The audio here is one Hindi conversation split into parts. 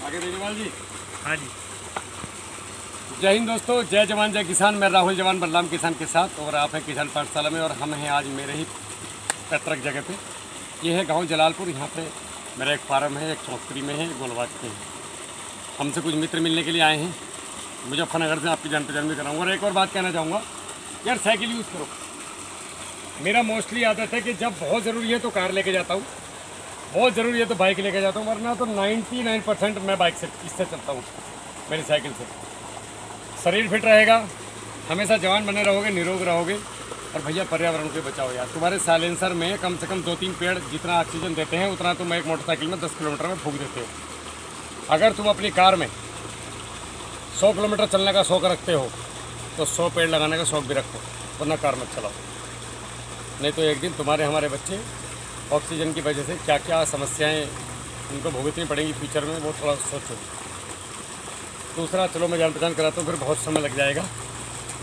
आगे बेनीवाल जी। हाँ जी। जय हिंद दोस्तों, जय जवान जय किसान। मैं राहुल जवान बलराम किसान के साथ और आप हैं किसान पाठशाला में और हम हैं आज मेरे ही पैतृक जगह पे। ये है गांव जलालपुर। यहाँ पे मेरा एक फार्म है, एक चौकरी में है, एक गोलबाज पे है। हमसे कुछ मित्र मिलने के लिए आए हैं मुजफ्फरनगर से। आपकी जान पहचान भी कराऊँगा। और एक और बात कहना चाहूँगा यार, साइकिल यूज़ करो। मेरा मोस्टली आदत है कि जब बहुत ज़रूरी है तो कार लेके जाता हूँ, बहुत ज़रूरी है तो बाइक लेके जाता हूँ, वरना तो 99% मैं बाइक से इससे चलता हूँ, मेरी साइकिल से। शरीर फिट रहेगा, हमेशा जवान बने रहोगे, निरोग रहोगे। और भैया पर्यावरण को बचाओ यार। तुम्हारे साइलेंसर में कम से कम 2-3 पेड़ जितना ऑक्सीजन देते हैं उतना तुम एक मोटरसाइकिल में 10 किलोमीटर में फूंक देते हो। अगर तुम अपनी कार में 100 किलोमीटर चलने का शौक़ रखते हो तो 100 पेड़ लगाने का शौक़ भी रखो, वरना कार मत चलाओ। नहीं तो एक दिन तुम्हारे हमारे बच्चे ऑक्सीजन की वजह से क्या क्या समस्याएं उनको भुगतनी पड़ेंगी फ्यूचर में, वो थोड़ा सोचो। दूसरा, चलो मैं जान पहचान कराता हूँ, फिर बहुत समय लग जाएगा।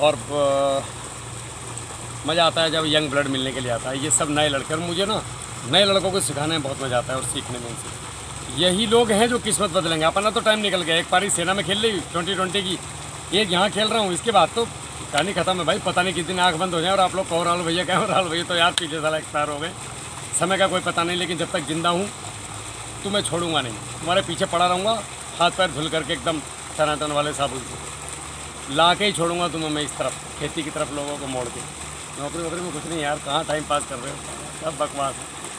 और मज़ा आता है जब यंग ब्लड मिलने के लिए आता है। ये सब नए लड़के, और मुझे ना नए लड़कों को सिखाने में बहुत मज़ा आता है और सीखने में उनसे। यही लोग हैं जो किस्मत बदलेंगे। अपना तो टाइम निकल गया। एक पारी सेना में खेल ली 2020 की, एक यहाँ खेल रहा हूँ, इसके बाद तो कहानी खत्म है भाई। पता नहीं किस दिन आँख बंद हो जाए और आप लोग कहो राहुल भैया, कहो राहुल भैया तो यार पीछे साला एक्सपायर हो गए। समय का कोई पता नहीं, लेकिन जब तक जिंदा हूँ तो मैं छोड़ूंगा नहीं। तुम्हारे पीछे पड़ा रहूँगा, हाथ पैर धुल करके एकदम टनाटन वाले साबुन से ला के ही छोड़ूंगा तुम्हें मैं इस तरफ, खेती की तरफ लोगों को मोड़ के। नौकरी वोकरी में कुछ नहीं यार, कहाँ टाइम पास कर रहे हो, सब बकवास।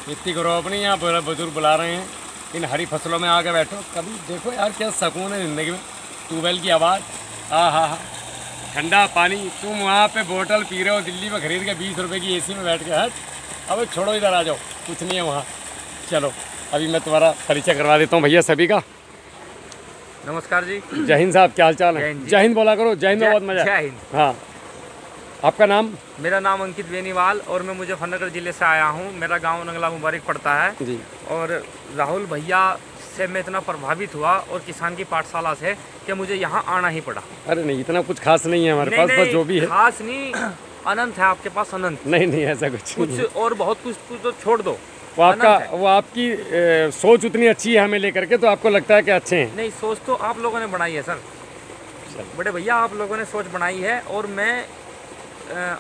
खेती करो अपनी। यहाँ बुजुर्ग बुला रहे हैं, इन हरी फसलों में आके बैठो। कभी देखो यार क्या सुकून है ज़िंदगी में। ट्यूबवेल की आवाज़, हा, ठंडा पानी। तुम वहाँ पे बोतल पी रहे हो दिल्ली में खरीद के 20 रुपये की AC में बैठ के। हट, अब छोड़ो, इधर आ जाओ, कुछ नहीं है वहाँ। चलो अभी मैं तुम्हारा परिचय करवा देता हूँ भैया सभी का। नमस्कार जी। जय हिंद साहब, क्या हाल चाल है? जय हिंद बोला करो, जय हिंद में बहुत मजा। जय हिंद। हाँ, आपका नाम? मेरा नाम अंकित बेनीवाल और मैं मुजफ्फरनगर ज़िले से आया हूँ। मेरा गांव नंगला मुबारक पड़ता है जी। और राहुल भैया से मैं इतना प्रभावित हुआ और किसान की पाठशाला से कि मुझे यहाँ आना ही पड़ा। अरे नहीं, इतना कुछ खास नहीं है हमारे पास, बस जो भी है खास नहीं, अनंत है आपके पास, अनंत। नहीं ऐसा कुछ और बहुत कुछ तो छोड़ दो। वो आपकी सोच उतनी अच्छी है हमें लेकर के, तो आपको लगता है कि अच्छे हैं। नहीं, सोच तो आप लोगों ने बनाई है सर, बड़े भैया, आप लोगों ने सोच बनाई है। और मैं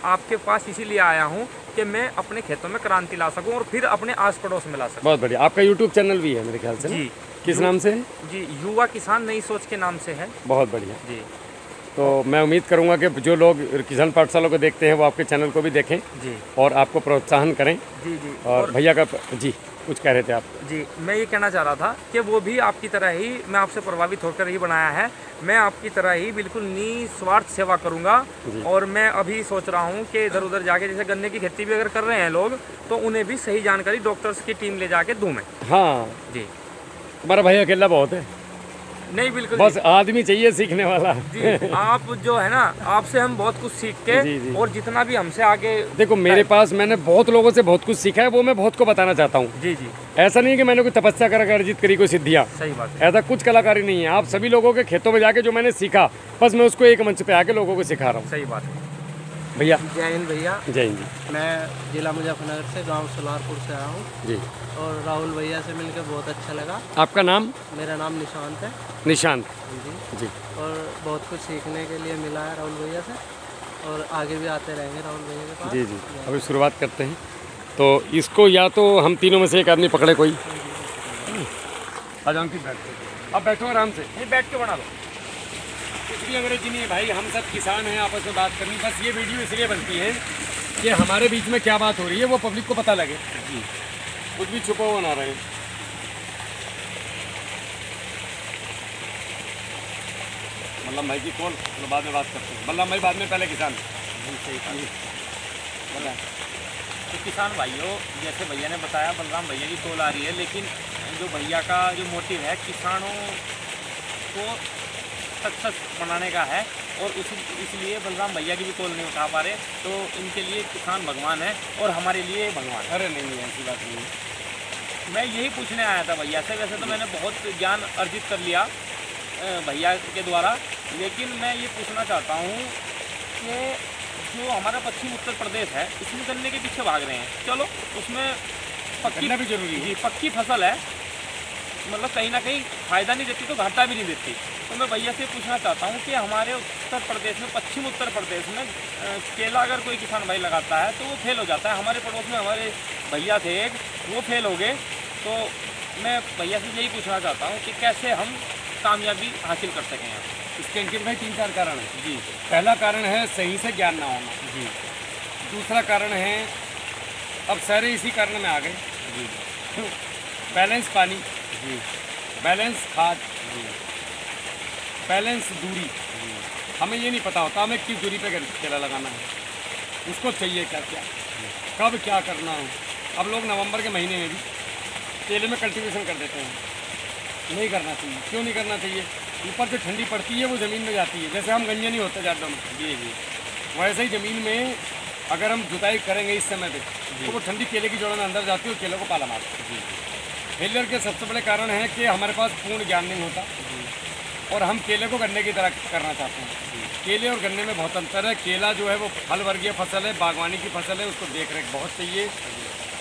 आपके पास इसीलिए आया हूँ कि मैं अपने खेतों में क्रांति ला सकूँ और फिर अपने आस पड़ोस में ला सकूँ। बहुत बढ़िया। आपका YouTube चैनल भी है मेरे ख्याल से जी? किस नाम से है? जी, युवा किसान नई सोच के नाम से है। बहुत बढ़िया जी। तो मैं उम्मीद करूंगा कि जो लोग किसान पाठशाला को देखते हैं वो आपके चैनल को भी देखें जी और आपको प्रोत्साहन करें। जी जी। और भैया का जी कुछ कह रहे थे आप? जी, मैं ये कहना चाह रहा था कि वो भी आपकी तरह ही, मैं आपसे प्रभावित होकर ही बनाया है। मैं आपकी तरह ही बिल्कुल निस्वार्थ सेवा करूंगा। और मैं अभी सोच रहा हूं कि इधर उधर जाके, जैसे गन्ने की खेती भी अगर कर रहे हैं लोग, तो उन्हें भी सही जानकारी डॉक्टर्स की टीम ले जाके दूं मैं। हाँ जी। तुम्हारा भाई अकेला बहुत है? नहीं, बिल्कुल, बस आदमी चाहिए सीखने वाला जी। आप जो है ना, आपसे हम बहुत कुछ सीख के जी। और जितना भी हमसे आगे, देखो मेरे पास मैंने बहुत लोगों से बहुत कुछ सीखा है, वो मैं बहुत को बताना चाहता हूँ। जी जी। ऐसा नहीं है कि मैंने कोई तपस्या कर अर्जित करी कोई सिद्धियाँ, सही बात है, ऐसा कुछ कलाकारी नहीं है। आप सभी लोगों के खेतों में जाके जो मैंने सीखा, बस मैं उसको एक मंच पे आके लोगों को सिखा रहा हूँ। सही बात है भैया। जय हिंद भैया। जय हिंद जी। मैं जिला मुजफ्फरनगर से गांव सोलारपुर से आया हूँ जी। और राहुल भैया से मिलकर बहुत अच्छा लगा। आपका नाम? मेरा नाम निशांत है। निशांत जी जी। और बहुत कुछ सीखने के लिए मिला है राहुल भैया से, और आगे भी आते रहेंगे राहुल भैया के पास। जी जी। अभी शुरुआत करते हैं, तो इसको या तो हम तीनों में से एक आदमी पकड़े कोई। आ जाओ, अब बैठो आराम से, नहीं बैठ के बना लो, कुछ भी अंग्रेजी नहीं है भाई। हम सब किसान हैं, आपस में बात करनी। बस ये वीडियो इसलिए बनती है कि हमारे बीच में क्या बात हो रही है वो पब्लिक को पता लगे जी, कुछ भी छुपा हुआ ना रहे। मल्लम भाई की कॉल तो बाद में बात करते हैं। मल्लम भाई बाद में, पहले किसान। तो किसान भाइयों, जैसे भैया ने बताया, बलराम भैया की कॉल आ रही है, लेकिन जो भैया का जो मोटिव है किसानों को सक्सेस बनाने का है, और इसलिए बलराम भैया की भी कॉल नहीं उठा पा रहे। तो इनके लिए किसान भगवान है और हमारे लिए भगवान। अरे नहीं, ऐसी बात नहीं है। मैं यही पूछने आया था भैया से। वैसे तो मैंने बहुत ज्ञान अर्जित कर लिया भैया के द्वारा, लेकिन मैं ये पूछना चाहता हूँ कि जो हमारा पश्चिम उत्तर प्रदेश है, इसमें गन्ने के पीछे भाग रहे हैं। चलो, उसमें पक्की भी जरूरी है जी, पक्की फसल है, मतलब कहीं ना कहीं फ़ायदा नहीं देती तो घाटा भी नहीं देती। तो मैं भैया से पूछना चाहता हूँ कि हमारे उत्तर प्रदेश में, पश्चिम उत्तर प्रदेश में केला अगर कोई किसान भाई लगाता है तो वो फेल हो जाता है। हमारे पड़ोस में हमारे भैया थे एक, वो फेल हो गए। तो मैं भैया से यही पूछना चाहता हूँ कि कैसे हम कामयाबी हासिल कर सकें यहाँ। इसके अंकित भाई 3-4 कारण हैं। जी पहला कारण है सही से ज्ञान ना होना। जी दूसरा कारण है, अब सारे इसी कारण में आ गए, जी बैलेंस पानी, जी बैलेंस खाद, जी बैलेंस दूरी। हमें ये नहीं पता होता हमें किस दूरी पे केला लगाना है, उसको चाहिए क्या क्या, कब क्या करना है। अब लोग नवंबर के महीने में भी केले में कल्टीवेशन कर देते हैं, नहीं करना चाहिए। क्यों नहीं करना चाहिए? ऊपर से ठंडी पड़ती है, वो ज़मीन में जाती है। जैसे हम गंजे नहीं होते जाडों में, जी जी वैसे ही ज़मीन में अगर हम जुताई करेंगे इस समय पे तो वो ठंडी केले की जड़ों में अंदर जाती है और केले को पाला मारती है। फेलियर के सबसे बड़े कारण है कि हमारे पास पूर्ण ज्ञान नहीं होता और हम केले को गन्ने की तरह करना चाहते हैं। केले और गन्ने में बहुत अंतर है। केला जो है वो फल वर्गीय फसल है, बागवानी की फसल है, उसको देख रेख बहुत चाहिए।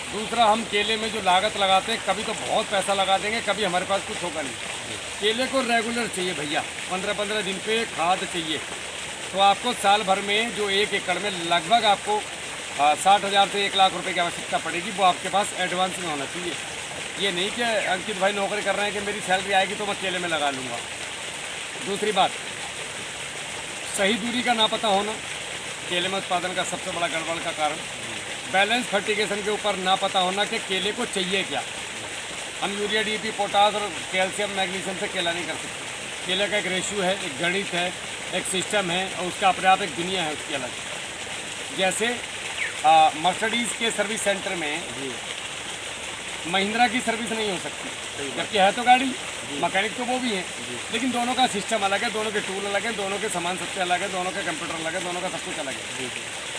दूसरा, हम केले में जो लागत लगाते हैं, कभी तो बहुत पैसा लगा देंगे, कभी हमारे पास कुछ होगा नहीं। केले को रेगुलर चाहिए भैया, 15-15 दिन पे खाद चाहिए। तो आपको साल भर में जो 1 एकड़ में लगभग आपको 60,000 से 1 लाख रुपए की आवश्यकता पड़ेगी, वो आपके पास एडवांस में होना चाहिए। ये नहीं कि अंकित भाई नौकरी कर रहे हैं कि मेरी सैलरी आएगी तो मैं केले में लगा लूँगा। दूसरी बात, सही दूरी का ना पता होना केले में उत्पादन का सबसे बड़ा गड़बड़ का कारण। बैलेंस फर्टिगेशन के ऊपर ना पता होना कि केले को चाहिए क्या। हम यूरिया, डीपी, पोटास और कैल्शियम, मैग्नीशियम से केला नहीं कर सकते। केले का एक रेशियो है, एक गणित है, एक सिस्टम है और उसका अपने आप एक दुनिया है उसकी अलग। जैसे मर्सिडीज़ के सर्विस सेंटर में महिंद्रा की सर्विस नहीं हो सकती, जबकि है तो गाड़ी, मैकेनिक तो वो भी है, लेकिन दोनों का सिस्टम अलग है, दोनों के टूल अलग है, दोनों के सामान सबसे अलग है, दोनों के कंप्यूटर अलग है, दोनों का सब कुछ अलग है।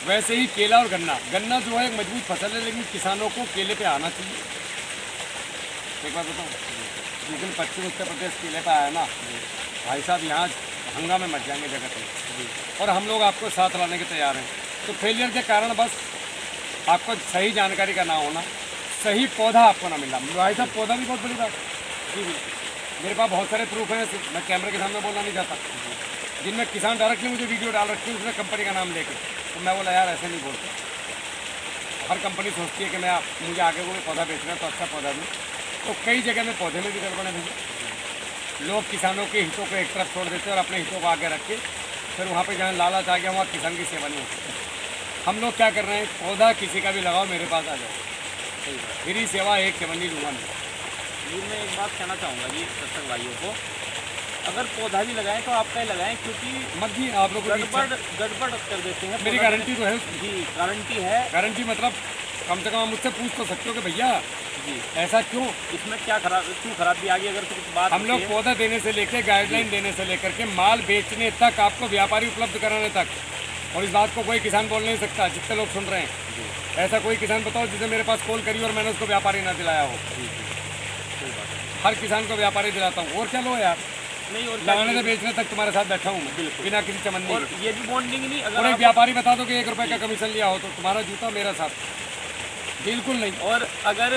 वैसे ही केला और गन्ना, गन्ना जो है एक मजबूत फसल है, लेकिन किसानों को केले पे आना चाहिए। एक बात बताऊँ, जिस दिन पश्चिम उत्तर प्रदेश केले पे आया ना भाई साहब, यहाँ हंगामे मच जाएंगे जगत में, और हम लोग आपको साथ लाने के तैयार हैं। तो फेलियर के कारण बस आपको सही जानकारी का ना होना, सही पौधा आपको ना मिलना। भाई साहब, पौधा भी बहुत बड़ी बात जी। मेरे पास बहुत सारे प्रूफ हैं, मैं कैमरे के सामने बोलना नहीं चाहता, जिनमें किसान डायरेक्टली मुझे वीडियो डाल रखी है उसने कंपनी का नाम लेके। तो मैं बोला यार ऐसे नहीं बोलते, हर कंपनी सोचती है कि मुझे आगे कोई पौधा बेचना है तो अच्छा पौधा दूँ। तो कई जगह में पौधे में भी गड़बड़ है भैया। लोग किसानों के हितों को एक तरफ छोड़ देते हैं और अपने हितों को आगे रख के फिर वहाँ पे जहाँ लालच आ गया वहाँ किसान की सेवा नहीं हो सकती। हम लोग क्या कर रहे हैं, पौधा किसी का भी लगाओ, मेरे पास आ जाओ, फ्री सेवा, एक चवन्नी लूँगा मैं। जी मैं एक बात कहना चाहूँगा जी दर्शक भाइयों को, अगर पौधा भी लगाएं तो आप कहीं लगाएं, क्योंकि मत जी आप लोगों को गड़बड़ कर देते हैं। मेरी गारंटी तो है जी, गारंटी है। गारंटी मतलब कम से कम आप मुझसे पूछ तो सकते हो कि भैया जी ऐसा क्यों, इसमें क्या क्यों खराबी आ गई। अगर कुछ बात हम लोग पौधा देने से लेकर गाइडलाइन देने से लेकर के माल बेचने तक, आपको व्यापारी उपलब्ध कराने तक, और इस बात को कोई किसान बोल नहीं सकता जितने लोग सुन रहे हैं। ऐसा कोई किसान बताओ जिसे मेरे पास कॉल करी और मैंने उसको व्यापारी ना दिलाया हो। हर किसान को व्यापारी दिलाता हूँ। और क्या लो यार, नहीं, और लगाने से बेचने तक तुम्हारे साथ बैठा हूँ मैं, बिना किसी चमन। और ये भी बॉन्डिंग नहीं, और अगर एक व्यापारी बता दो कि 1 रुपए का कमीशन लिया हो तो तुम्हारा जूता मेरा साथ, बिल्कुल नहीं। और अगर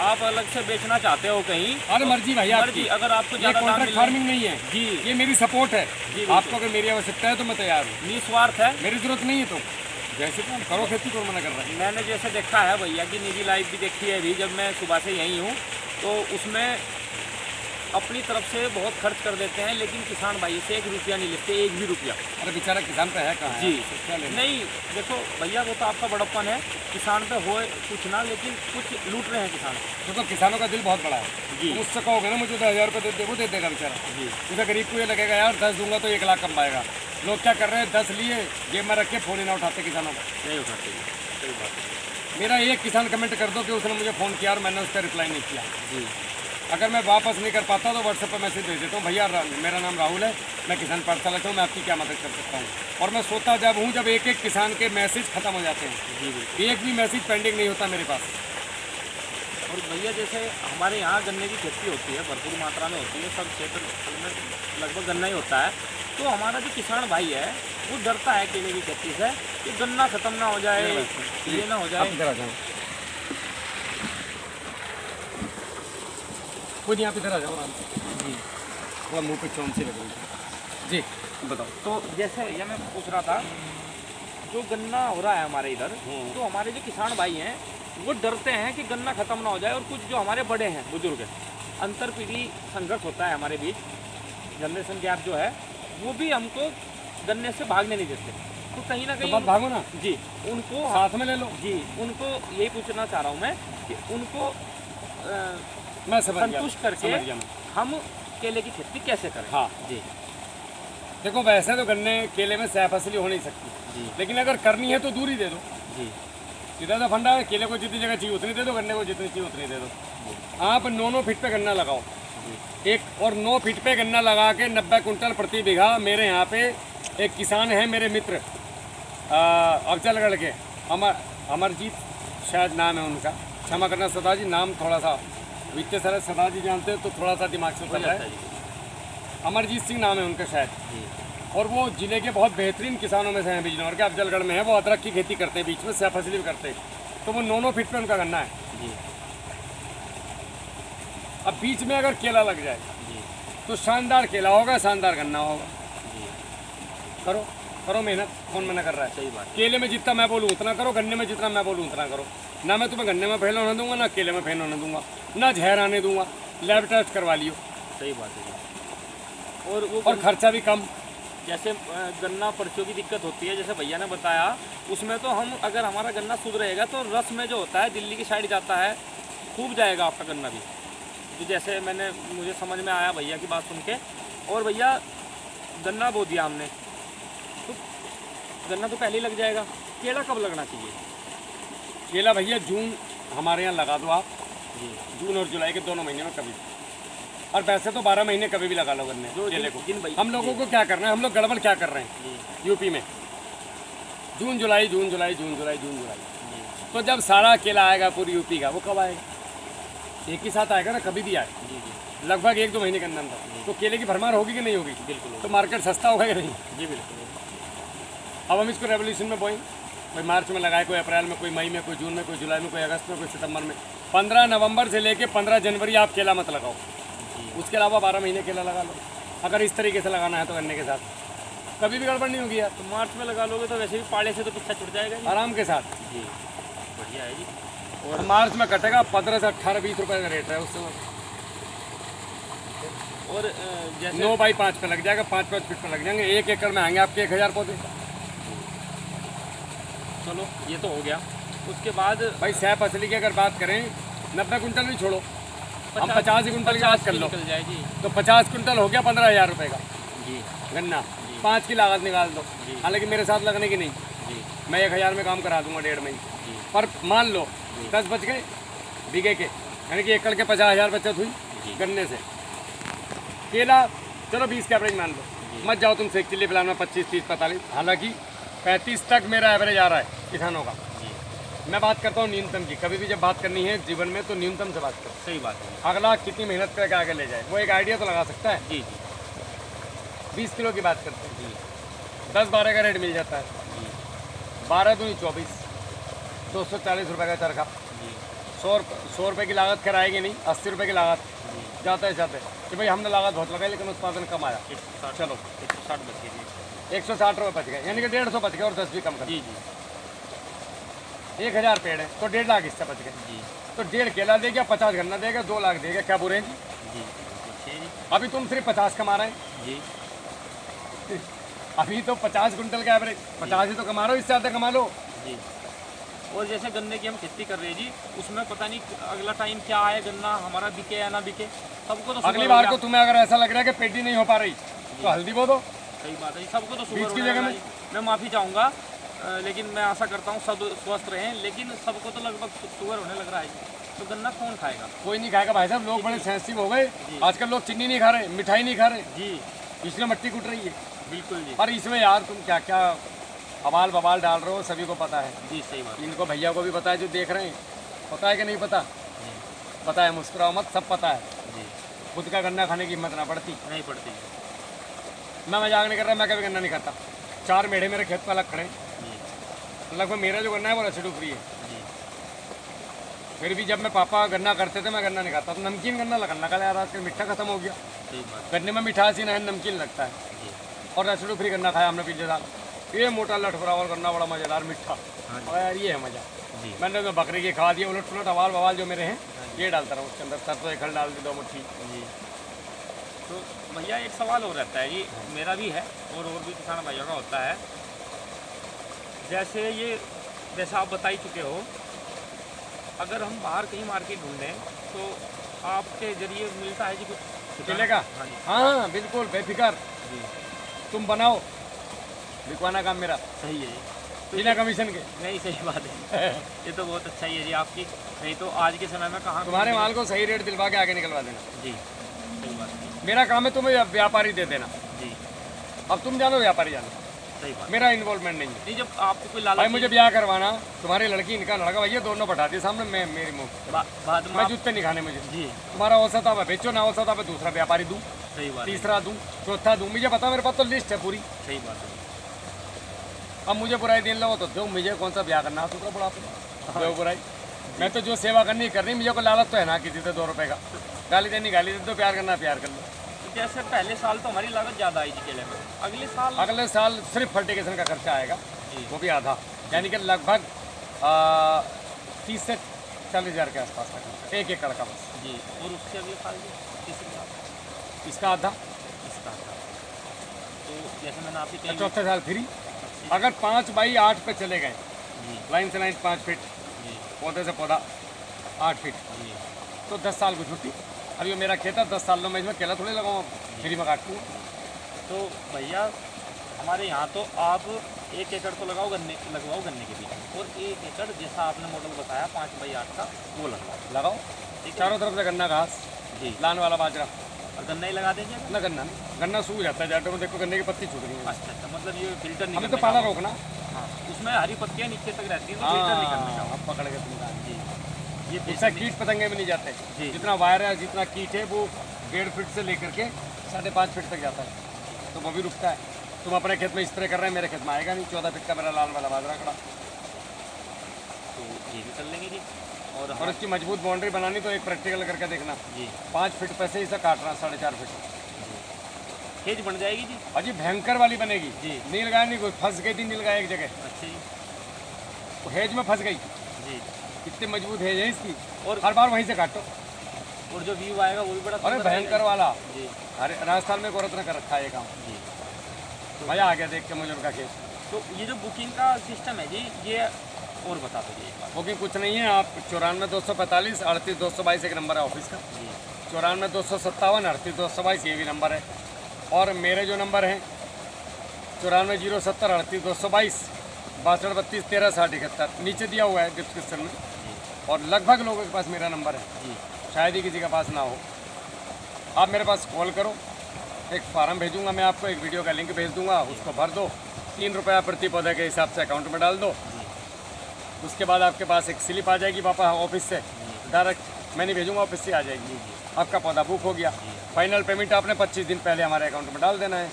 आप अलग से बेचना चाहते हो कहीं, अरे मर्जी भाई आपकी, अगर आपको ये ज़्यादा दाम कॉन्ट्रैक्ट मिले फार्मिंग नहीं है जी, ये मेरी सपोर्ट है। जी, आपको अगर मेरी आवश्यकता है तो मैं तैयार हूँ, निस्वार्थ है। मेरी जरूरत नहीं है तो जैसे काम करो, खेती को मना कर रहा है। मैंने जैसे देखा है भैया की निजी लाइफ भी देखी है अभी, जब मैं सुबह से यहीं हूँ, तो उसमें अपनी तरफ से बहुत खर्च कर देते हैं, लेकिन किसान भाई से 1 रुपया नहीं लेते, 1 भी रुपया। अरे बेचारा किसान पे है कहाँ जी क्या लेना? नहीं, देखो भैया वो तो आपका बड़प्पन है, किसान पे हो कुछ ना, लेकिन कुछ लूट रहे हैं किसान। तो किसानों का दिल बहुत बड़ा है जी। तुम उससे कहोगे ना मुझे 10,000 रुपये दे दे, वो दे देगा बेचारा। जी उसे गरीब को ये लगेगा यार 10 दूंगा तो 1 लाख कम पाएगा। लोग क्या कर रहे हैं, 10 लिए जेब में रख के फ़ोन ही ना उठाते किसानों का। नहीं उठाते, सही बात है। मेरा एक किसान कमेंट कर दो कि उसने मुझे फ़ोन किया और मैंने उसका रिप्लाई नहीं किया। जी अगर मैं वापस नहीं कर पाता तो व्हाट्सएप पर मैसेज भेज देता हूँ, भैया मेरा नाम राहुल है, मैं किसान पाठशाला से हूँ, मैं आपकी क्या मदद कर सकता हूँ। और मैं सोता जब हूँ जब एक किसान के मैसेज खत्म हो जाते हैं, जी बिल्कुल। एक भी मैसेज पेंडिंग नहीं होता मेरे पास। और भैया जैसे हमारे यहाँ गन्ने की खेती होती है, भरपूर मात्रा में होती है, सब क्षेत्र में लगभग गन्ना ही होता है। तो हमारा जो किसान भाई है वो डरता है केले की खेती से कि गन्ना खत्म ना हो जाए, ये ना हो जाए। खुद यहाँ पे इधर आ जाओ आराम से। जी। थोड़ा मुँह पे चौंसी लग रही है जी, बताओ। तो जैसे भैया मैं पूछ रहा था, जो गन्ना हो रहा है हमारे इधर, तो हमारे जो किसान भाई हैं वो डरते हैं कि गन्ना खत्म ना हो जाए, और कुछ जो हमारे बड़े हैं बुजुर्ग, अंतर पीढ़ी संघर्ष होता है हमारे बीच, जनरेशन गैप जो है, वो भी हमको गन्ने से भागने नहीं देते। तो कहीं ना तो कहीं मत भागो ना, जी, उनको साथ में ले लो। जी, उनको यही पूछना चाह रहा हूँ मैं कि उनको मैं समझ गया, संतुष्ट करके समझ गया मैं। हम केले की खेती कैसे करें। हाँ जी देखो, वैसे तो गन्ने केले में सह फसली हो नहीं सकती, जी लेकिन अगर करनी है तो दूरी दे दो। जी सीधा सा फंडा है, केले को जितनी जगह चाहिए उतनी दे दो, गन्ने को जितनी चाहिए उतनी दे दो। आप 9 फीट पे गन्ना लगाओ, एक और 9 फीट पे गन्ना लगा के 90 कुंटल प्रति बीघा। मेरे यहाँ पे एक किसान है, मेरे मित्र अफजलगढ़ के, अमरजीत शायद नाम है उनका, क्षमा करना सदा जी, नाम थोड़ा सा इतने सारे सदा जी जानते हो तो थोड़ा सा दिमाग से चल रहा है। अमरजीत सिंह नाम है उनका शायद, और वो जिले के बहुत बेहतरीन किसानों में से हैं, बिजनौर के अफजलगढ़ में है। वो अदरक की खेती करते हैं, बीच में सह फसली भी करते हैं। तो वो 9 फीट पे उनका गन्ना है। अब बीच में अगर केला लग जाए तो शानदार केला होगा, शानदार गन्ना होगा। करो करो मेहनत, कौन मना कर रहा है। सही बात। केले में जितना मैं बोलूँ उतना करो, गन्ने में जितना मैं बोलूँ उतना करो। ना मैं तुम्हें गन्ने में फेल होने दूंगा, ना केले में फेल होने दूंगा, ना जहर आने दूंगा। लैब टेस्ट करवा लियो। सही बात है। और वो और खर्चा भी कम। जैसे गन्ना पर्चियों की दिक्कत होती है, जैसे भैया ने बताया, उसमें तो हम अगर हमारा गन्ना शुद्ध रहेगा तो रस में जो होता है दिल्ली की साइड जाता है, खूब जाएगा आपका गन्ना भी। तो जैसे मुझे समझ में आया भैया की बात सुन के। और भैया गन्ना बो दिया हमने, तो गन्ना तो पहले ही लग जाएगा, केला कब लगना चाहिए। केला भैया जून हमारे यहाँ लगा दो आप, जी। जून और जुलाई के दोनों महीने में कभी, और वैसे तो 12 महीने कभी भी लगा लो गन्ने केले को। हम लोगों को क्या करना है, हम लोग गड़बड़ क्या कर रहे हैं यूपी में, जून जुलाई जून जुलाई जून जुलाई जून जुलाई। तो जब सारा केला आएगा पूरी यूपी का, वो कब आएगा, एक ही साथ आएगा ना, कभी भी आए, लगभग 1-2 महीने के अंदर। तो केले की भरमार होगी कि नहीं होगी। बिल्कुल। तो मार्केट सस्ता होगा कि नहीं। जी बिल्कुल। अब हम इसको रेवोल्यूशन में बोएं, कोई मार्च में लगाए, कोई अप्रैल में, कोई मई में, कोई जून में, कोई जुलाई में, कोई अगस्त में, कोई सितंबर में। 15 नवंबर से लेके 15 जनवरी आप केला मत लगाओ, उसके अलावा 12 महीने केला लगा लो। अगर इस तरीके से लगाना है तो गन्ने के साथ कभी भी गड़बड़ नहीं होगी यार। तो मार्च में लगा लोगे तो वैसे भी पाले से तो पीछा छुट जाएगा जी। आराम के साथ। जी बढ़िया है जी। और मार्च में कटेगा 15 से 18-20 रुपये का रेट है उस समय। और जैसे 9 बाई 5 पे लग जाएगा, 5-5 फीट पे लग जाएंगे। 1 एकड़ में आएंगे आपके 1000 पौधे। चलो ये तो हो गया। उसके बाद भाई सह फसली की अगर बात करें, 90 कुंटल भी छोड़ो, हम 50 कुंटल की बात कर लो, निकल जाए जी। तो 50 कुंटल हो गया 15,000 रुपये का जी गन्ना। 5 की लागत निकाल दो, हालांकि मेरे साथ लगने की नहीं, जी। मैं 1000 में काम करा दूंगा 1.5 महीने। पर मान लो 10 बच गए बीघे के, यानी कि एकड़ के 50,000 बचत हुई गन्ने से। केला चलो 20 का एवरेज मान लो, मत जाओ तुम सेक चिल्ली प्लान में 25, 30, 45, हालांकि 35 तक मेरा एवरेज आ रहा है किसानों का। मैं बात करता हूँ न्यूनतम की, कभी भी जब बात करनी है जीवन में तो न्यूनतम से बात करो। सही बात है। अगला कितनी मेहनत करके आगे ले जाए, वो एक आइडिया तो लगा सकता है। जी जी 20 किलो की बात करते हैं, जी 10-12 का रेट मिल जाता है। जी 12 दूनी 24, 240 रुपये का चरखा। जी 100 रुपये की लागत खैर आएगी नहीं, 80 रुपये की लागत जाते कि भाई हमने लागत बहुत लगाई लेकिन उत्पादन कम आया। 160 चलो 160 बच गए 160 रुपये बच गए, यानी कि 150 बच गए और 10 भी कम कर। जी जी 1000 पेड़ है तो 1.5 लाख इससे बच गए। जी तो 1.5 केला देगा, 50 गन्ना देगा, 2 लाख देगा, क्या बुरे हैं जी। जी अच्छे जी। अभी तुम सिर्फ 50 कमा रहे हैं, जी अभी तो 50 कुंटल का एवरेज, 50 ही तो कमा रहे हो, इससे ज़्यादा कमा लो। जी। और जैसे गन्ने की हम खेती कर रहे हैं जी, उसमें पता नहीं अगला टाइम क्या आए, गन्ना हमारा बिके या ना बिके, सबको तो अगली बार को तुम्हें अगर ऐसा लग रहा है कि पेटी नहीं हो पा रही तो हल्दी बो दो। सही बात है, सबको तो बीच शुगर की होने जगह लगा में। जी। मैं माफ़ी चाहूँगा, लेकिन मैं आशा करता हूँ सब स्वस्थ रहें, लेकिन सबको तो लगभग शुगर होने लग रहा है जी। तो गन्ना कौन खाएगा। कोई नहीं खाएगा भाई साहब, लोग बड़े सेंसिटिव हो गए आजकल। लोग चीनी नहीं खा रहे, मिठाई नहीं खा रहे जी इसलिए मट्टी कुट रही है। बिल्कुल जी। पर इसमें यार तुम क्या क्या अबाल बबाल डाल रहे हो, सभी को पता है। जी सही बात। इनको भैया को भी पता है जो देख रहे हैं, पता है कि नहीं पता, पता है, मुस्कुराओ मत, सब पता है। जी खुद का गन्ना खाने की हिम्मत ना पड़ती। नहीं पड़ती। मैं मजाक नहीं कर रहा, मैं कभी गन्ना नहीं खाता। 4 मेढ़े मेरे खेत पर अलग खड़े, जी लगभग मेरा जो गन्ना है वो रेसिडू फ्री है। जी फिर भी जब मैं पापा गन्ना करते थे मैं गन्ना नहीं खाता, तो नमकीन गन्ना लगा यार, आजकल मीठा खत्म हो गया। सही बात गन्ने में मिठास ही ना है, नमकीन लगता है। जी। और रेसिडू फ्री गन्ना खाया हमने पिछले साल, ये मोटा लठफरा और गन्ना बड़ा मज़ेदार मीठा। हाँ जी। और यार ये है मज़ा। जी। मैंने तो बकरी की खा दी, उलट पुलट अवाल बवाल जो मेरे हैं ये डालता रहा उसके अंदर, सरसों खल डाल दी 2 मुट्ठी। जी। तो भैया एक सवाल और रहता है जी, मेरा भी है और भी किसान भाइयों का होता है। जैसे आप बता ही चुके हो, अगर हम बाहर कहीं मार्केट ढूंढें तो आपके जरिए मिलता है जी कुछ चलेगा? हाँ जी। हाँ बिल्कुल बेफिक्र, जी। तुम बनाओ, बिकवाना काम मेरा सही है तो बिना कमीशन के। नहीं, सही बात है। ये तो बहुत अच्छा ही है जी आपकी। नहीं तो आज के समय में कहाँ तुम्हारे माल को सही रेट दिलवा के आगे निकलवा देना। जी, सही बात है। मेरा काम है तुम्हें व्यापारी दे देना। जी, अब तुम जानो व्यापारी जानो, सही बात। मेरा इन्वॉल्वमेंट नहीं है। नहीं, जब आपको कोई लालच भाई मुझे ब्याह करवाना, तुम्हारी लड़की इनका लड़का, भैया दोनों बैठा दिए सामने, मैं मेरी मुँह बाद में मैं जूते नहीं खाने मुझे। जी, तुम्हारा औसत आप बेचो, ना औसत आप दूसरा व्यापारी दूँ, सही बात है। तीसरा दूँ, चौथा दूँ, मुझे पता, मेरे पास तो लिस्ट है पूरी। सही बात है। अब मुझे बुराई देने लगो तो दो, मुझे कौन सा ब्याह करना दूसरा बुढ़ापे दो बुराई। मैं तो जो सेवा करनी करनी, मुझे को लालच तो है ना किसी से 2 रुपये का, गाली देनी गाली दे दो, प्यार करना प्यार कर लो। तो जैसे पहले साल तो हमारी लागत ज़्यादा आई जी केले में, अगले साल सिर्फ फर्टिगेशन का खर्चा आएगा, जी। वो भी आधा, यानी कि लगभग 30 से 40 हज़ार के आसपास का खर्चा, 1 एकड़ का बस। जी। और उससे अगले साल जी तीसरे साल इसका आधा, इसका था। तो जैसे मैंने आपकी कही चौथे साल फ्री। अगर 5 बाई 8 पे चले गए, जी, लाइन से लाइन 5 फीट, जी, पौधे से पौधा 8 फीट, जी। तो 10 साल की छुट्टी। अब ये मेरा खेत है, 10 साल में इसमें केला थोड़ी लगाऊँ, फ्री में काट लूँ। तो भैया हमारे यहाँ तो आप 1 एकड़ तो लगवाओ गन्ने के बीच में, और 1 एकड़ जैसा आपने मॉडल बताया 5 बाई 8 का वो लगाओ। ठीक है? चारों तरफ से गन्ना घास, जी। लान वाला बाजरा, और गन्ना ही लगा देंगे। ना गन्ना नहीं, गन्ना सूख जाता है जाटों में, देखो गन्ने की पत्ती छूट रही है। अच्छा, मतलब ये फिल्टर नहीं हमें तो करने पाला का। रोकना। हाँ, उसमें हरी पत्तियाँ नीचे तक रहती हैं, तो फिल्टर नहीं करने का। अब पकड़ के तुम कहा। जी, ये उससे कीट पतंगे भी नहीं जाते। जी। जितना वायर है, जितना कीट है, वो 1.5 फीट से लेकर के 5.5 फीट तक जाता है, तो वो भी रुकता है। तुम अपने खेत में स्प्रे कर रहे हैं, मेरे खेत में आएगा नहीं। 14 फीट का मेरा लाल वाला बाजरा खड़ा। तो ये भी कर लेंगे जी। और इसकी मजबूत बाउंड्री बनानी तो एक प्रैक्टिकल करके देखना। जी, 5 फीट पे से इसे काटना, 4.5 फीट। खेज बन जाएगी जी। अजी भयंकर वाली बनेगी जी। नील गाय नहीं, कोई फंस गई थी नील गाय एक जगह, अच्छा जी। वो हेज में फंस गई। जी, इतनी मजबूत हेज है इसकी, और हर बार वहीं से काटो। और जो व्यू आएगा वो भी बड़ा अरे सुंदर भयंकर आएगा। वाला। जी, अरे राजस्थान में एक औरत ने कर रखा है ये काम, जी। मजा आ गया देख के मुझे उनका केस। तो ये जो बुकिंग का सिस्टम है जी, ये और बता दीजिए एक बार। बुकिंग कुछ नहीं है, आप 94 245 38 222 एक नंबर है ऑफिस का। जी, 94 257 38 222 ये भी नंबर है। और मेरे जो नंबर हैं 94 070 38 222 62 32 13 60 71 नीचे दिया हुआ है डिस्क्रिप्शन में। जी, और लगभग लोगों के पास मेरा नंबर है, जी, शायद ही किसी के पास ना हो। आप मेरे पास कॉल करो, एक फार्म भेजूंगा मैं आपको, एक वीडियो का लिंक भेज दूंगा, उसको भर दो, 3 रुपया प्रति पौधे के हिसाब से अकाउंट में डाल दो। उसके बाद आपके पास एक स्लिप आ जाएगी वापस ऑफिस से, डायरेक्ट मैं नहीं भेजूंगा, ऑफिस से आ जाएगी। आपका पौधा बुक हो गया। फाइनल पेमेंट आपने 25 दिन पहले हमारे अकाउंट में डाल देना है।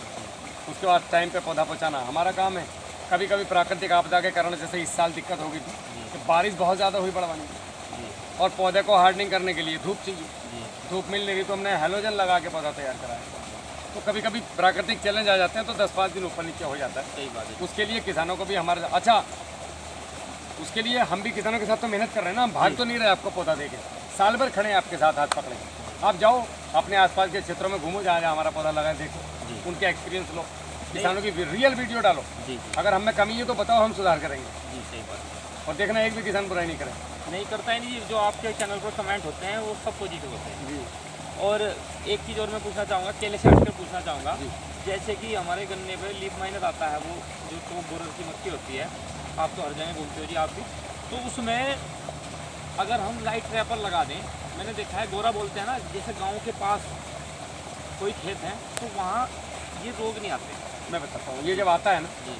उसके बाद टाइम पे पौधा पहुंचाना हमारा काम है। कभी कभी प्राकृतिक आपदा के कारण, जैसे इस साल दिक्कत हो गई थी कि बारिश बहुत ज़्यादा हुई बड़वानी, और पौधे को हार्डनिंग करने के लिए धूप चाहिए, धूप मिल नहीं रही तो हमने हेलोजन लगा के पौधा तैयार कराया। तो कभी कभी प्राकृतिक चैलेंज आ जाते हैं तो 10-5 दिन ऊपर नीचे हो जाता है। सही बात है। उसके लिए किसानों को भी हमारे अच्छा, उसके लिए हम भी किसानों के साथ तो मेहनत कर रहे हैं ना, हम भाग तो नहीं रहे आपको पौधा देके, साल भर खड़े हैं आपके साथ हाथ पकड़े। आप जाओ अपने आसपास के क्षेत्रों में घूमो, जहाँ जहाँ हमारा पौधा लगा है देखो, उनके एक्सपीरियंस लो, किसानों की रियल वीडियो डालो। जी, अगर हम में कमी है तो बताओ, हम सुधार करेंगे। जी, सही बात है। और देखना एक भी किसान बुराई नहीं करे। नहीं करता है नहीं, जो आपके चैनल पर कमेंट होते हैं वो सब पॉजिटिव होते हैं। जी। और एक चीज़ और मैं पूछना चाहूँगा, केले से हटकर पूछना चाहूँगा, जी। जैसे कि हमारे गन्ने पे लीफ माइनर आता है, वो जो तो बोरर की मक्खी होती है, आप तो हर जगह घूमते हो जी आप भी, तो उसमें अगर हम लाइट ट्रैपर लगा दें, मैंने देखा है गोरा बोलते हैं ना, जैसे गांव के पास कोई खेत है तो वहाँ ये रोग नहीं आते। मैं बताता हूँ, ये जब आता है ना जी,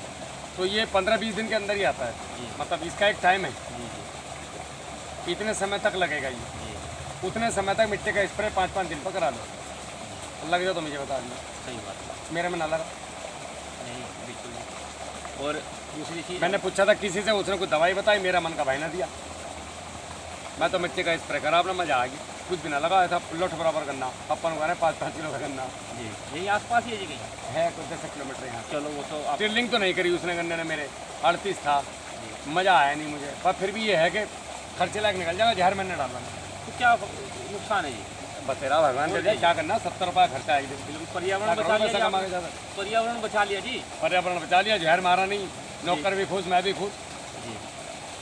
तो ये 15-20 दिन के अंदर ही आता है। जी, मतलब इसका एक टाइम है, जी, जी, इतने समय तक लगेगा ये, जी, उतने समय तक मिट्टी का स्प्रे 5-5 दिन पर करा लो। लग जाओ तो मुझे बता दीजिए, सही बात है। मेरे में ना लगा। नहीं, बिल्कुल नहीं। और दूसरी चीज़ मैंने पूछा था किसी से, उसने कुछ दवाई बताई, मेरा मन का भाई ना दिया। मैं तो मिट्टी का स्प्रे करा, अपना मजा आ गया, कुछ भी ना लगा, ऐसा लुट बराबर गन्ना, अपन को 5-5 किलो का गन्ना जी। यही आसपास ही है जी कहीं? है, कुछ 10 किलोमीटर यहाँ। चलो वो तो आप टिल्लिंग तो नहीं करी उसने गन्ने ने मेरे, 38 था, मज़ा आया नहीं मुझे, पर फिर भी ये है कि खर्चे लायक निकल जाएगा, जहर मैंने डालना। तो क्या नुकसान है जी? बतेरा भगवान दे दे, क्या करना, 70 रुपये खर्चा है एक दिन। बिल्कुल पर्यावरण बचा लिया जी आपने। पर्यावरण बचा लिया जी। पर्यावरण बचा लिया, जहर मारा नहीं, नौकर भी खुश, मैं भी खुश। जी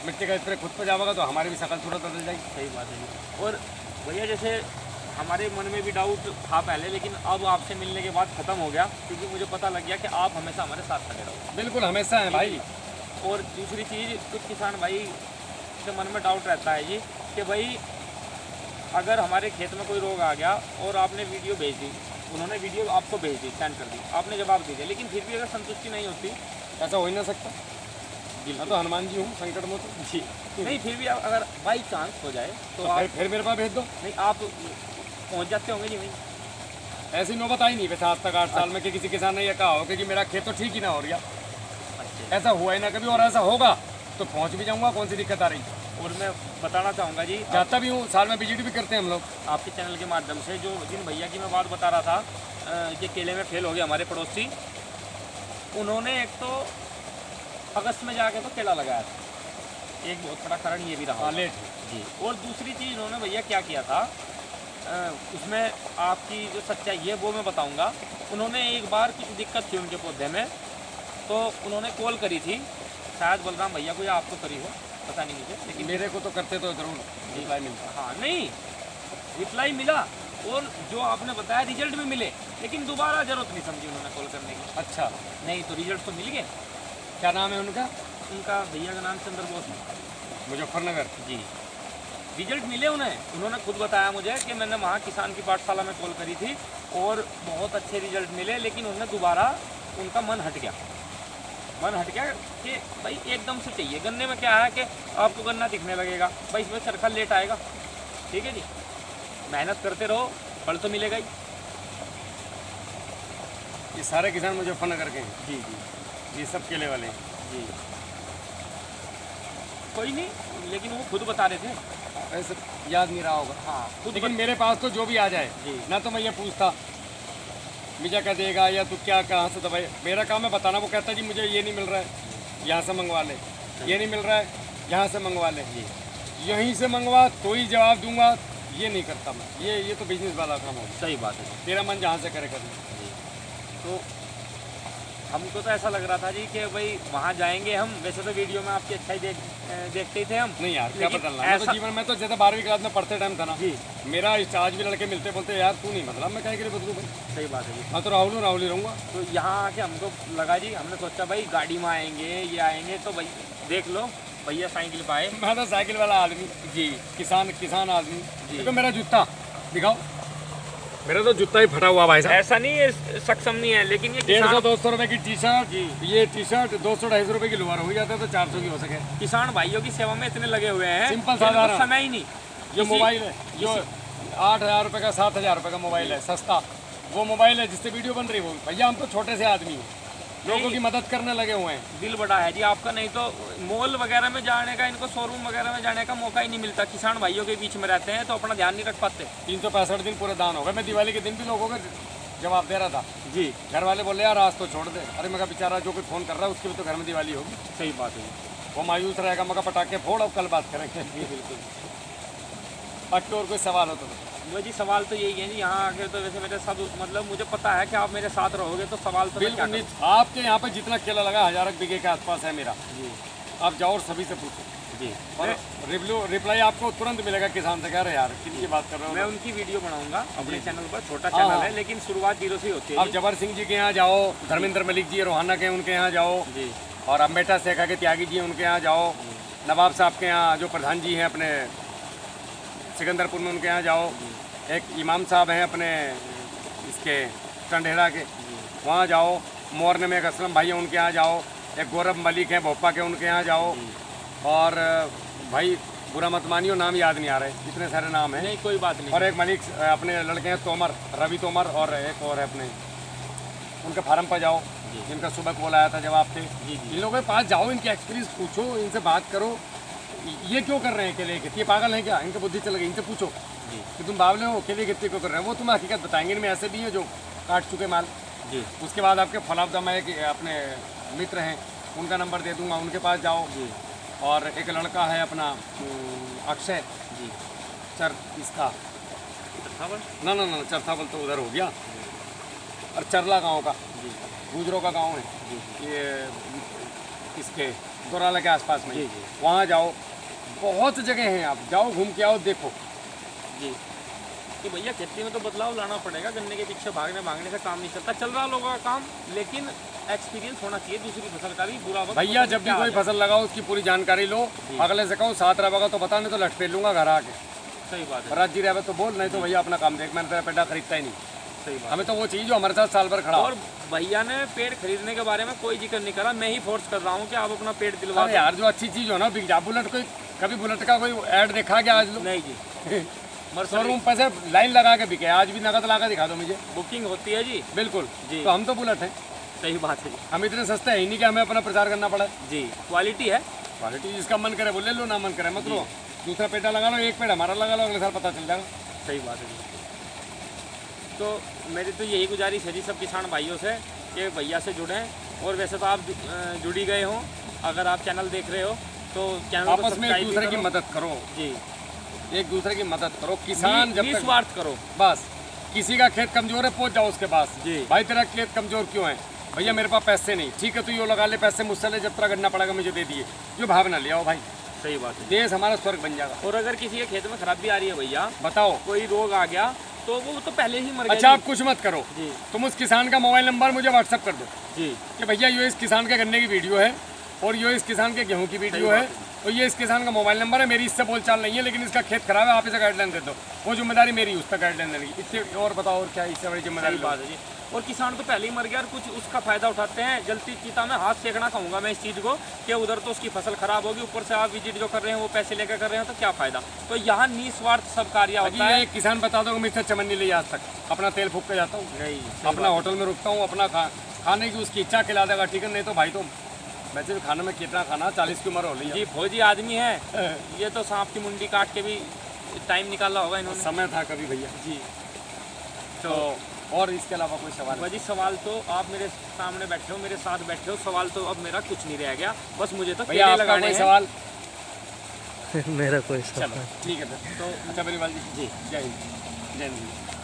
मिट्टी का स्प्रे खुद पे जाएगा तो हमारी भी शकल सूरत बदल जाएगी। सही बात है जी। और भैया जैसे हमारे मन में भी डाउट था पहले, लेकिन अब आपसे मिलने के बाद ख़त्म हो गया, क्योंकि मुझे पता लग गया कि आप हमेशा हमारे साथ खड़े रहो। बिल्कुल हमेशा है भाई। और दूसरी चीज़, कुछ किसान भाई के मन में डाउट रहता है जी कि भाई अगर हमारे खेत में कोई रोग आ गया और आपने वीडियो भेज दी, उन्होंने वीडियो आपको भेज दी, सेंड कर दी, आपने जवाब दे दिया, लेकिन फिर भी अगर संतुष्टि नहीं होती, ऐसा हो ही ना सकता। मैं तो हनुमान जी हूँ संकट में तो जी नहीं, फिर भी अगर बाई चांस हो जाए तो आप फिर मेरे पास भेज दो। नहीं, आप पहुंच जाते होंगे नहीं भाई? ऐसी नौबत आई नहीं वैसे आज तक 8 साल में कि किसी किसान ने यह कहा हो कि मेरा खेत तो ठीक ही ना हो रहा। अच्छा, ऐसा हुआ ही ना कभी, और ऐसा होगा तो पहुंच भी जाऊंगा, कौन सी दिक्कत आ रही। और मैं बताना चाहूँगा जी, जाता भी हूँ, साल में विजिट भी करते हैं हम लोग आपके चैनल के माध्यम से। जो जिन भैया की मैं बात बता रहा था कि केले में फेल हो गए हमारे पड़ोसी, उन्होंने एक तो अगस्त में जाके तो केला लगाया था, एक बहुत बड़ा कारण ये भी रहा लेट जी। और दूसरी चीज़ उन्होंने भैया क्या किया था, उसमें आपकी जो सच्चाई है वो मैं बताऊंगा। उन्होंने एक बार कुछ दिक्कत थी उनके पौधे में, तो उन्होंने कॉल करी थी, शायद बलराम भैया को या आपको करी हो, पता नहीं मुझे, लेकिन मेरे को तो करते तो ज़रूर रिप्लाई मिलता। हाँ नहीं, रिप्लाई मिला और जो आपने बताया रिजल्ट भी मिले, लेकिन दोबारा जरूरत नहीं समझी उन्होंने कॉल करने की। अच्छा, नहीं तो रिजल्ट तो मिल गए। क्या नाम है उनका? उनका भैया का नाम चंद्र बोस है मुजफ्फरनगर जी। रिजल्ट मिले उन्हें, उन्होंने खुद बताया मुझे कि मैंने वहाँ किसान की पाठशाला में कॉल करी थी और बहुत अच्छे रिजल्ट मिले, लेकिन उन्हें दोबारा उनका मन हट गया कि भाई एकदम से चाहिए। गन्ने में क्या है कि आपको गन्ना दिखने लगेगा, भाई इसमें चरखा लेट आएगा, ठीक है जी, मेहनत करते रहो, फल तो मिलेगा ही। ये सारे किसान मुजफ्फरनगर के हैं जी जी ये सब केले वाले हैं। जी, कोई नहीं, लेकिन वो खुद बता रहे थे। ऐसे याद नहीं रहा होगा। हाँ खुद लेकिन मेरे पास तो जो भी आ जाए जी। ना तो मैं ये पूछता मुझे क्या देगा या तू क्या कहाँ से दवाई, मेरा काम है बताना। वो कहता जी मुझे ये नहीं मिल रहा है, यहाँ से मंगवा ले, ये नहीं मिल रहा है, यहाँ से मंगवा ले, यहीं से मंगवा तो ही जवाब दूंगा, ये नहीं करता मैं। ये तो बिजनेस वाला काम होगा। सही बात है। तेरा मन जहाँ से करे करना। तो हमको तो ऐसा लग रहा था जी कि भाई वहाँ जाएंगे हम, वैसे तो वीडियो में आपकी अच्छा ही देखते ही थे हम। नहीं यार क्या बदलना, मैं तो जीवन में तो जैसे 12वीं क्लास में पढ़ते टाइम था ना जी, मेरा आज भी लड़के मिलते बोलते यार तू नहीं बदला, मैं कहीं के लिए बदलूँ भाई। सही बात है जी। मैं तो राहुल ही रहूँगा। तो यहाँ आके हमको लगा जी, हमने सोचा भाई गाड़ी में आएंगे, ये आएंगे तो भाई देख लो भैया साइकिल पे आए। मैं तो साइकिल वाला आदमी जी, किसान आदमी जी। देखो मेरा जूता दिखाओ, मेरा तो जूता ही फटा हुआ भाई साहब। ऐसा नहीं है सक्षम नहीं है, लेकिन ये 150-200 रुपए की टी शर्ट, जी। ये टी शर्ट 200-250 रुपए की लोअर हो जाता है तो 400 की हो सके। किसान भाइयों की सेवा में इतने लगे हुए हैं, सिंपल जिनको साधारण। समय ही नहीं। जो मोबाइल है जो 8,000 रुपये का 7,000 रुपये का मोबाइल है सस्ता, वो मोबाइल है जिससे वीडियो बन रही है, वो भैया हम तो छोटे से आदमी हैं, लोगों की मदद करने लगे हुए हैं। दिल बड़ा है जी आपका, नहीं तो मॉल वगैरह में जाने का, इनको शोरूम वगैरह में जाने का मौका ही नहीं मिलता। किसान भाइयों के बीच में रहते हैं तो अपना ध्यान नहीं रख पाते। 365 दिन पूरे दान हो गए। मैं दिवाली के दिन भी लोगों को जवाब दे रहा था जी, घर वाले बोले यार आज तो छोड़ दे। अरे मैं कहा बेचारा जो कोई फ़ोन कर रहा है उसकी भी तो घर में दिवाली होगी। सही बात है। वो मायूस रहेगा, मगर पटाखे फोड़, अब कल बात करेंगे। जी बिल्कुल। बाकी और कोई सवाल हो तो वो जी सवाल तो यही है जी, यहाँ आके तो वैसे मेरे सब मतलब मुझे पता है कि आप मेरे साथ रहोगे तो सवाल तो मैं क्या बिल्कुल नहीं। आपके यहाँ पे जितना केला लगा 1000 बीघे के आसपास है मेरा, जी आप जाओ और सभी से पूछो जी। और रिप्लाई आपको तुरंत मिलेगा किसान से। कह रहे यार किन की बात कर रहे मैं हो। उनकी वीडियो बनाऊंगा अपने चैनल पर, छोटा हाँ, चैनल हाँ। है लेकिन शुरुआत 0 से ही होती है। आप जबर सिंह जी के यहाँ जाओ, धर्मेंद्र मलिक जी रोहाना के उनके यहाँ जाओ, जी और अम्बेटा शेखा के त्यागी जी उनके यहाँ जाओ, नवाब साहब के यहाँ जो प्रधान जी हैं अपने सिकंदरपुर में उनके यहाँ जाओ, एक इमाम साहब हैं अपने इसके टंडेरा के, वहाँ जाओ, मोरने में एक असलम भाई हैं उनके यहाँ जाओ, एक गौरव मलिक हैं भोपा के उनके यहाँ जाओ, और भाई बुरा मत मानियो नाम याद नहीं आ रहे, इतने सारे नाम हैं। नहीं कोई बात नहीं। और एक मलिक अपने लड़के हैं तोमर, रवि तोमर, और एक और है अपने, उनके फार्म पर जाओ जिनका सुबह कॉल आया था जवाब थे। इन लोगों के पास जाओ, इनके एक्सपीरियंस पूछो, इनसे बात करो, ये क्यों कर रहे हैं केले खेती? ये पागल हैं क्या? इनकी बुद्धि चल गई। इनसे पूछो जी कि तुम बावले हो, केले खेती क्यों कर रहे हैं? वो तुम्हें हकीकत बताएंगे। इनमें ऐसे भी हैं जो काट चुके माल। जी उसके बाद आपके फलाफदा में एक अपने मित्र हैं, उनका नंबर दे दूंगा, उनके पास जाओ। जी और एक लड़का है अपना अक्षय जी चर इसका चरथावल। ना चरथावल तो उधर हो गया, और चरला गांव का, जी गुजरों का गांव है जी ये, इसके दोराला के आसपास में। जी जी वहाँ जाओ, बहुत जगह हैं, आप जाओ घूम के आओ, देखो। जी। तो भैया खेती में तो बदलाव लाना पड़ेगा, गन्ने के पीछे भागने से काम नहीं चलता। चल रहा लोगों का काम, लेकिन एक्सपीरियंस होना चाहिए दूसरी फसल का भी। बुरा वक्त भैया जब भी कोई फसल लगाओ उसकी पूरी जानकारी लो। अगले से कहूँ साथ रहेगा तो बता, नहीं तो लटपेट लूंगा घर आके। सही बात है, राजी रहे तो बोल, नहीं तो भैया अपना काम देख, मैंने तेरा पेड़ा खरीदता ही नहीं। सही बात। हमें तो वो चीज़ जो हमारे साथ साल भर खड़ा हो। और भैया ने पेड़ खरीदने के बारे में कोई जिक्र नहीं करा, मैं ही फोर्स कर रहा हूँ कि आप अपना पेड़ दिलवा अरे दो। यार जो अच्छी चीज़ हो ना बिक जा। बुलेट कोई कभी बुलेट का कोई ऐड देखा क्या आज लोग? नहीं जी शोरूम पे से लाइन लगा के बिके, आज भी नकद ला के दिखा दो मुझे। बुकिंग होती है जी। बिल्कुल जी। तो हम तो बुलेट हैं, सही बात है जी। हम इतने सस्ते हैं ही नहीं कि हमें अपना प्रचार करना पड़े। जी क्वालिटी है। क्वालिटी जिसका मन करे वो ले लो, ना मन करे मत लो। दूसरा पेड़ा लगा लो, एक पेड़ हमारा लगा लो, अगले साल पता चल जाएगा। सही बात है जी। तो मेरी तो यही गुजारिश है जी सब किसान भाइयों से कि भैया से जुड़ें। और वैसे तो आप जुड़ी गए हो, अगर आप चैनल देख रहे हो तो चैनल को आपस में एक सब्सक्राइब भी दूसरे की करो। मदद करो, जी एक दूसरे की मदद करो। किसान जब तक निस्वार्थ करो। बस, किसी का खेत कमजोर है पहुंच जाओ उसके पास। जी। भाई तेरा खेत कमजोर क्यों है? भैया मेरे पास पैसे नहीं, ठीक है तू यो लगा ले, पैसे मुझसे ले, जब तक करना पड़ेगा मुझे दे दिए। जो भावना ले आओ भाई, सही बात है। देश हमारा स्वर्ग बन जाएगा। और अगर किसी के खेत में खराबी आ रही है भैया, बताओ। कोई रोग आ गया तो वो तो पहले ही मर गया। अच्छा आप कुछ मत करो, जी तुम उस किसान का मोबाइल नंबर मुझे व्हाट्सअप कर दो जी कि भैया ये इस किसान के गन्ने की वीडियो है और ये इस किसान के गेहूं की वीडियो है, और ये इस किसान का मोबाइल नंबर है। मेरी इससे बोलचाल नहीं है, लेकिन इसका खेत खराब है, आप इसे गाइडलाइन दे दो। वो जिम्मेदारी मेरी, उस पर गाइडलाइन देने की। इससे और बताओ और क्या इससे बड़ी जिम्मेदारी? सही बात है जी। और किसान तो पहले ही मर गया और कुछ उसका फायदा उठाते हैं। जलती चिता में हाथ सेकना कहूँगा मैं इस चीज़ को, कि उधर तो उसकी फसल खराब होगी, ऊपर से आप विजिट जो कर रहे हैं वो पैसे लेकर कर रहे हैं, तो क्या फायदा? तो यहाँ निस्वार्थ सब कार्य होता है। एक किसान बता दो, मैं इससे चमन नहीं ले आज तक, अपना तेल फूक के जाता हूँ, नहीं अपना होटल में रुकता हूँ, अपना खाने की उसकी इच्छा खिला देगा, ठीक है? नहीं तो भाई तो वैसे भी खाने में कितना खाना, 40 की उम्र हो रही है जी। फौजी आदमी है ये, तो सांप की मुंडी काट के भी टाइम निकाला होगा इन्होंने। समय था कभी भैया जी। तो और इसके अलावा कोई सवाल? भाजी सवाल तो आप मेरे सामने बैठे हो, मेरे साथ बैठे हो, सवाल तो अब मेरा कुछ नहीं रह गया, बस मुझे तो भैया केले आपका लगाने कोई हैं। सवाल? मेरा कोई चलो ठीक है फिर। तो अच्छा मेरी बात जी, जय हिंद, जय हिंद।